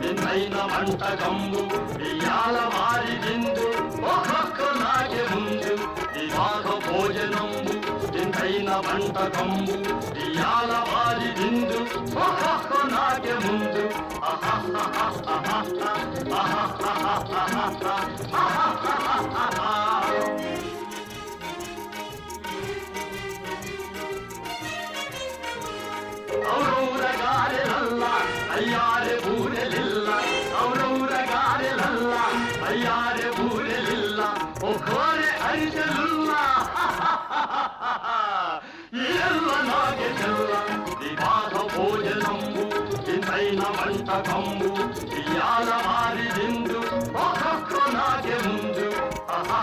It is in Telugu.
వింతైన వంటకంబు ఇయాల వారి విందు ఒక్కొక్క నాకే ముందు వివాహ భోజనంబు వింతైన వంటకంబు ఇయాల వారి విందు ఒక్కొక్క నాకే ముందు ఔరౌరగారెలల్ల అయ్యారె బూరెలిల్ల ఔరౌరగారెలల్ల అయ్యారె బూరెలిల్ల ఒక్కోరె అరిసెలుల్ల ఎల్ల నాగే చెల్ల వివాహ భోజనంబు వింతైన వంటకంబు ఇయాల వారి విందు ఒక్కొక్క నాగే ముందు ఆహా